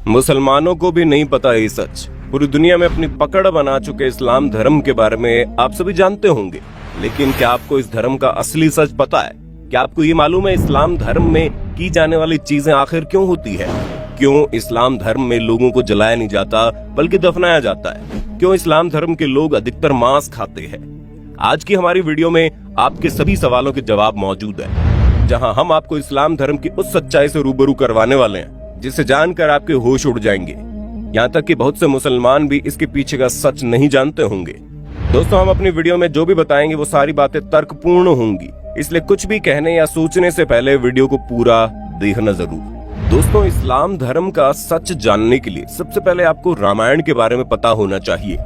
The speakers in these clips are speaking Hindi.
मुसलमानों को भी नहीं पता ये सच। पूरी दुनिया में अपनी पकड़ बना चुके इस्लाम धर्म के बारे में आप सभी जानते होंगे, लेकिन क्या आपको इस धर्म का असली सच पता है? क्या आपको ये मालूम है इस्लाम धर्म में की जाने वाली चीजें आखिर क्यों होती है? क्यों इस्लाम धर्म में लोगों को जलाया नहीं जाता बल्कि दफनाया जाता है? क्यों इस्लाम धर्म के लोग अधिकतर मांस खाते हैं? आज की हमारी वीडियो में आपके सभी सवालों के जवाब मौजूद है, जहां हम आपको इस्लाम धर्म की उस सच्चाई से रूबरू करवाने वाले हैं जिसे जानकर आपके होश उड़ जाएंगे। यहाँ तक कि बहुत से मुसलमान भी इसके पीछे का सच नहीं जानते होंगे। दोस्तों, हम अपनी वीडियो में जो भी बताएंगे वो सारी बातें तर्कपूर्ण होंगी, इसलिए कुछ भी कहने या सोचने से पहले वीडियो को पूरा देखना जरूर। दोस्तों, इस्लाम धर्म का सच जानने के लिए सबसे पहले आपको रामायण के बारे में पता होना चाहिए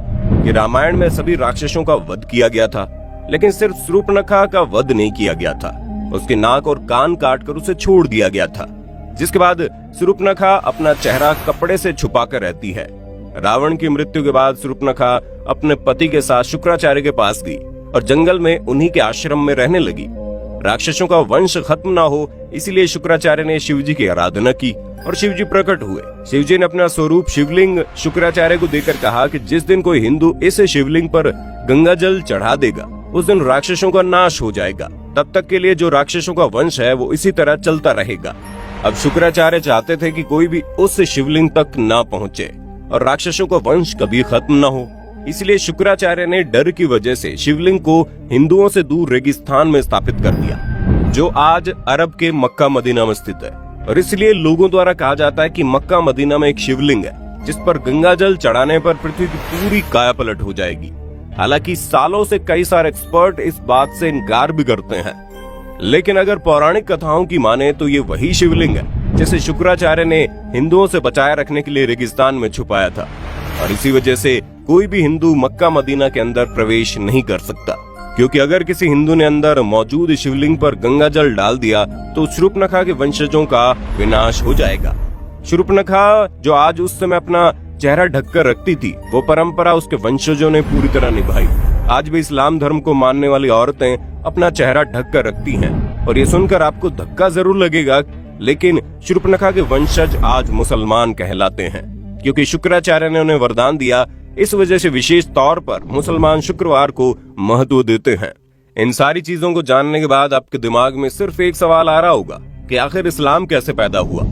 कि रामायण में सभी राक्षसों का वध किया गया था, लेकिन सिर्फ शूर्पणखा का वध नहीं किया गया था। उसके नाक और कान काटकर उसे छोड़ दिया गया था, जिसके बाद शूर्पणखा अपना चेहरा कपड़े से छुपाकर रहती है। रावण की मृत्यु के बाद शूर्पणखा अपने पति के साथ शुक्राचार्य के पास गई और जंगल में उन्हीं के आश्रम में रहने लगी। राक्षसों का वंश खत्म ना हो, इसीलिए शुक्राचार्य ने शिव जी की आराधना की और शिव जी प्रकट हुए। शिव जी ने अपना स्वरूप शिवलिंग शुक्राचार्य को देकर कहा कि जिस दिन कोई हिंदू इस शिवलिंग पर गंगा जल चढ़ा देगा, उस दिन राक्षसों का नाश हो जाएगा। तब तक के लिए जो राक्षसों का वंश है वो इसी तरह चलता रहेगा। अब शुक्राचार्य चाहते थे कि कोई भी उस शिवलिंग तक ना पहुँचे और राक्षसों का वंश कभी खत्म न हो, इसलिए शुक्राचार्य ने डर की वजह से शिवलिंग को हिंदुओं से दूर रेगिस्तान में स्थापित कर दिया, जो आज अरब के मक्का मदीना में स्थित है। और इसलिए लोगों द्वारा कहा जाता है कि मक्का मदीना में एक शिवलिंग है जिस पर गंगा जल चढ़ाने पर पृथ्वी की पूरी काया पलट हो जाएगी। हालांकि सालों से कई सारे एक्सपर्ट इस बात से इनकार भी करते हैं, लेकिन अगर पौराणिक कथाओं की माने तो ये वही शिवलिंग है जिसे शुक्राचार्य ने हिंदुओं से बचाए रखने के लिए रेगिस्तान में छुपाया था। और इसी वजह से कोई भी हिंदू मक्का मदीना के अंदर प्रवेश नहीं कर सकता, क्योंकि अगर किसी हिंदू ने अंदर मौजूद शिवलिंग पर गंगा जल डाल दिया तो शूर्पणखा के वंशजों का विनाश हो जाएगा। शूर्पणखा जो आज उस समय अपना चेहरा ढककर रखती थी, वो परंपरा उसके वंशजों ने पूरी तरह निभाई। आज भी इस्लाम धर्म को मानने वाली औरतें अपना चेहरा ढककर रखती हैं, और ये सुनकर आपको धक्का जरूर लगेगा, लेकिन शूर्पणखा के वंशज आज मुसलमान कहलाते हैं, क्योंकि शुक्राचार्य ने उन्हें वरदान दिया। इस वजह से विशेष तौर पर मुसलमान शुक्रवार को महत्व देते हैं। इन सारी चीजों को जानने के बाद आपके दिमाग में सिर्फ एक सवाल आ रहा होगा कि आखिर इस्लाम कैसे पैदा हुआ।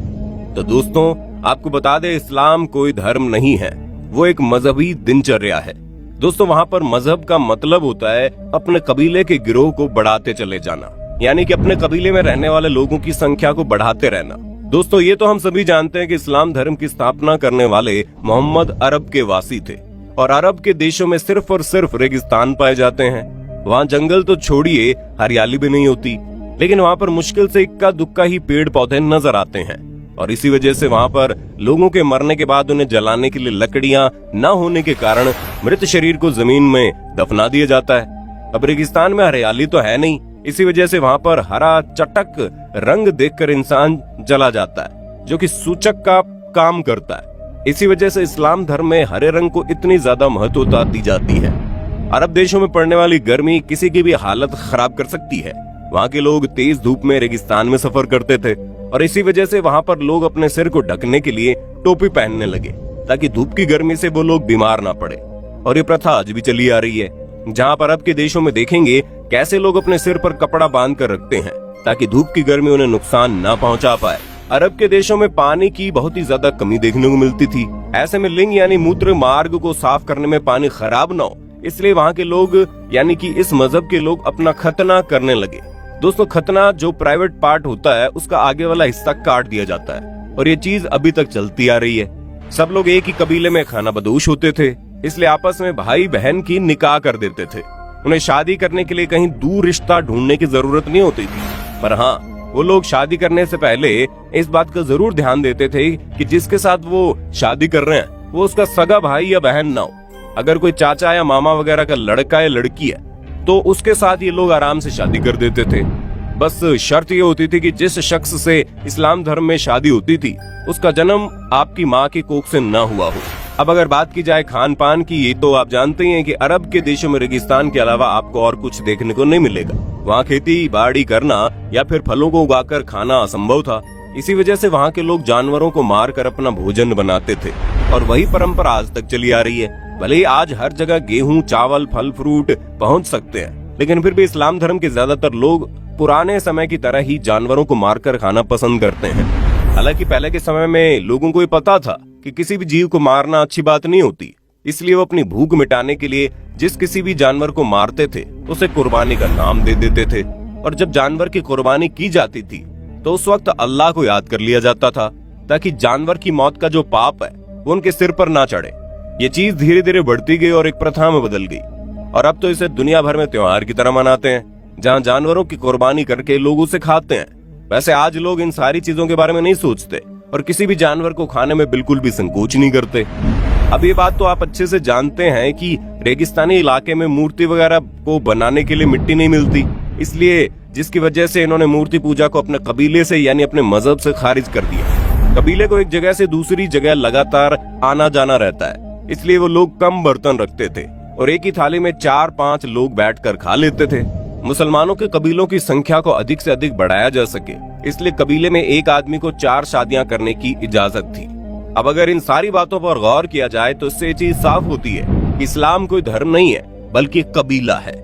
तो दोस्तों, आपको बता दें, इस्लाम कोई धर्म नहीं है, वो एक मजहबी दिनचर्या है। दोस्तों, वहाँ पर मजहब का मतलब होता है अपने कबीले के गिरोह को बढ़ाते चले जाना, यानी कि अपने कबीले में रहने वाले लोगों की संख्या को बढ़ाते रहना। दोस्तों, ये तो हम सभी जानते हैं कि इस्लाम धर्म की स्थापना करने वाले मोहम्मद अरब के वासी थे, और अरब के देशों में सिर्फ और सिर्फ रेगिस्तान पाए जाते हैं। वहाँ जंगल तो छोड़िए, हरियाली भी नहीं होती, लेकिन वहाँ पर मुश्किल से इक्का दुक्का ही पेड़ पौधे नजर आते हैं। और इसी वजह से वहाँ पर लोगों के मरने के बाद उन्हें जलाने के लिए लकड़ियां न होने के कारण मृत शरीर को जमीन में दफना दिया जाता है। अब रेगिस्तान में हरियाली तो है नहीं, इसी वजह से वहाँ पर हरा चटक रंग देखकर इंसान जला जाता है, जो कि सूचक का काम करता है। इसी वजह से इस्लाम धर्म में हरे रंग को इतनी ज्यादा महत्वता दी जाती है। अरब देशों में पड़ने वाली गर्मी किसी की भी हालत खराब कर सकती है। वहाँ के लोग तेज धूप में रेगिस्तान में सफर करते थे, और इसी वजह से वहाँ पर लोग अपने सिर को ढकने के लिए टोपी पहनने लगे, ताकि धूप की गर्मी से वो लोग बीमार ना पड़े। और ये प्रथा आज भी चली आ रही है, जहाँ पर अरब के देशों में देखेंगे कैसे लोग अपने सिर पर कपड़ा बांध कर रखते हैं, ताकि धूप की गर्मी उन्हें नुकसान ना पहुँचा पाए। अरब के देशों में पानी की बहुत ही ज्यादा कमी देखने को मिलती थी। ऐसे में लिंग यानी मूत्र मार्ग को साफ करने में पानी खराब न हो, इसलिए वहाँ के लोग यानी कि इस मजहब के लोग अपना खतना करने लगे। दोस्तों, खतना जो प्राइवेट पार्ट होता है उसका आगे वाला हिस्सा काट दिया जाता है, और ये चीज अभी तक चलती आ रही है। सब लोग एक ही कबीले में खाना बदोश होते थे, इसलिए आपस में भाई बहन की निकाह कर देते थे। उन्हें शादी करने के लिए कहीं दूर रिश्ता ढूंढने की जरूरत नहीं होती थी, पर हाँ, वो लोग शादी करने से पहले इस बात का जरूर ध्यान देते थे कि जिसके साथ वो शादी कर रहे हैं वो उसका सगा भाई या बहन ना हो। अगर कोई चाचा या मामा वगैरह का लड़का या लड़की है तो उसके साथ ये लोग आराम से शादी कर देते थे। बस शर्त ये होती थी कि जिस शख्स से इस्लाम धर्म में शादी होती थी उसका जन्म आपकी माँ की कोख से न हुआ हो। अब अगर बात की जाए खान पान की, ये तो आप जानते ही हैं कि अरब के देशों में रेगिस्तान के अलावा आपको और कुछ देखने को नहीं मिलेगा। वहाँ खेती बाड़ी करना या फिर फलों को उगाकर खाना असंभव था। इसी वजह से वहाँ के लोग जानवरों को मारकर अपना भोजन बनाते थे और वही परंपरा आज तक चली आ रही है। भले ही आज हर जगह गेहूं, चावल, फल फ्रूट पहुंच सकते हैं, लेकिन फिर भी इस्लाम धर्म के ज्यादातर लोग पुराने समय की तरह ही जानवरों को मारकर खाना पसंद करते हैं। हालांकि पहले के समय में लोगों को ये पता था कि किसी भी जीव को मारना अच्छी बात नहीं होती, इसलिए वो अपनी भूख मिटाने के लिए जिस किसी भी जानवर को मारते थे उसे कुर्बानी का नाम दे देते थे। और जब जानवर की कुर्बानी की जाती थी तो उस वक्त अल्लाह को याद कर लिया जाता था, ताकि जानवर की मौत का जो पाप है वो उनके सिर पर ना चढ़े। ये चीज धीरे धीरे बढ़ती गई और एक प्रथा में बदल गई, और अब तो इसे दुनिया भर में त्योहार की तरह मनाते हैं, जहाँ जानवरों की कुर्बानी करके लोग उसे खाते हैं। वैसे आज लोग इन सारी चीजों के बारे में नहीं सोचते और किसी भी जानवर को खाने में बिल्कुल भी संकोच नहीं करते। अब ये बात तो आप अच्छे से जानते हैं कि रेगिस्तानी इलाके में मूर्ति वगैरह को बनाने के लिए मिट्टी नहीं मिलती, इसलिए जिसकी वजह से इन्होंने मूर्ति पूजा को अपने कबीले से यानी अपने मजहब से खारिज कर दिया। कबीले को एक जगह से दूसरी जगह लगातार आना जाना रहता है, इसलिए वो लोग कम बर्तन रखते थे और एक ही थाली में 4-5 लोग बैठकर खा लेते थे। मुसलमानों के कबीलों की संख्या को अधिक से अधिक बढ़ाया जा सके, इसलिए कबीले में एक आदमी को 4 शादियां करने की इजाजत थी। अब अगर इन सारी बातों पर गौर किया जाए तो इससे ये चीज साफ होती है कि इस्लाम कोई धर्म नहीं है बल्कि एक कबीला है,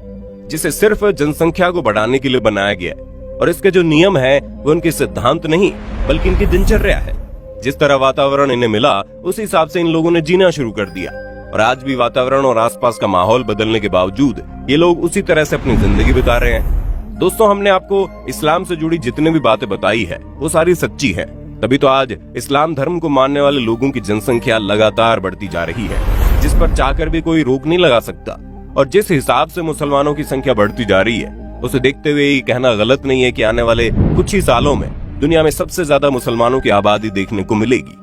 जिसे सिर्फ जनसंख्या को बढ़ाने के लिए बनाया गया है। और इसके जो नियम है वो उनके सिद्धांत नहीं बल्कि इनकी दिनचर्या है। जिस तरह वातावरण इन्हें मिला उस हिसाब से इन लोगों ने जीना शुरू कर दिया, और आज भी वातावरण और आसपास का माहौल बदलने के बावजूद ये लोग उसी तरह से अपनी जिंदगी बिता रहे हैं। दोस्तों, हमने आपको इस्लाम से जुड़ी जितनी भी बातें बताई है वो सारी सच्ची है, तभी तो आज इस्लाम धर्म को मानने वाले लोगों की जनसंख्या लगातार बढ़ती जा रही है, जिस पर चाहकर भी कोई रोक नहीं लगा सकता। और जिस हिसाब से मुसलमानों की संख्या बढ़ती जा रही है उसे देखते हुए ये कहना गलत नहीं है कि आने वाले कुछ ही सालों में दुनिया में सबसे ज्यादा मुसलमानों की आबादी देखने को मिलेगी।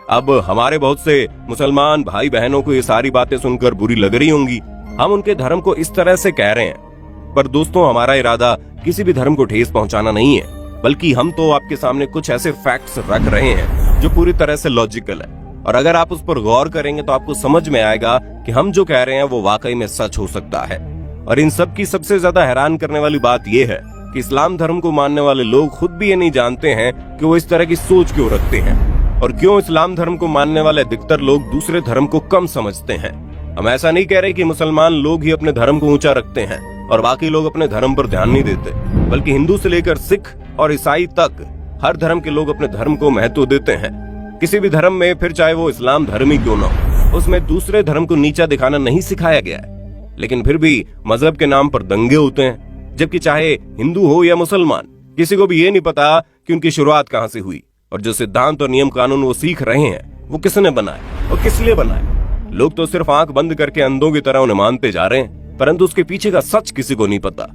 अब हमारे बहुत से मुसलमान भाई बहनों को ये सारी बातें सुनकर बुरी लग रही होंगी, हम उनके धर्म को इस तरह से कह रहे हैं, पर दोस्तों हमारा इरादा किसी भी धर्म को ठेस पहुंचाना नहीं है, बल्कि हम तो आपके सामने कुछ ऐसे फैक्ट्स रख रहे हैं जो पूरी तरह से लॉजिकल है, और अगर आप उस पर गौर करेंगे तो आपको समझ में आएगा कि हम जो कह रहे हैं वो वाकई में सच हो सकता है। और इन सब की सबसे ज्यादा हैरान करने वाली बात यह है कि इस्लाम धर्म को मानने वाले लोग खुद भी ये नहीं जानते हैं कि वो इस तरह की सोच क्यों रखते हैं, और क्यों इस्लाम धर्म को मानने वाले अधिकतर लोग दूसरे धर्म को कम समझते हैं। हम ऐसा नहीं कह रहे कि मुसलमान लोग ही अपने धर्म को ऊंचा रखते हैं और बाकी लोग अपने धर्म पर ध्यान नहीं देते, बल्कि हिंदू से लेकर सिख और ईसाई तक हर धर्म के लोग अपने धर्म को महत्व देते हैं। किसी भी धर्म में, फिर चाहे वो इस्लाम धर्म ही क्यों न हो, उसमें दूसरे धर्म को नीचा दिखाना नहीं सिखाया गया है। लेकिन फिर भी मजहब के नाम पर दंगे होते हैं, जबकि चाहे हिंदू हो या मुसलमान, किसी को भी ये नहीं पता कि उनकी शुरुआत कहाँ से हुई और जो सिद्धांत और नियम कानून वो सीख रहे हैं वो किसने बनाए और किस लिए बनाए। लोग तो सिर्फ आंख बंद करके अंधों की तरह उन्हें मानते जा रहे हैं, परंतु उसके पीछे का सच किसी को नहीं पता।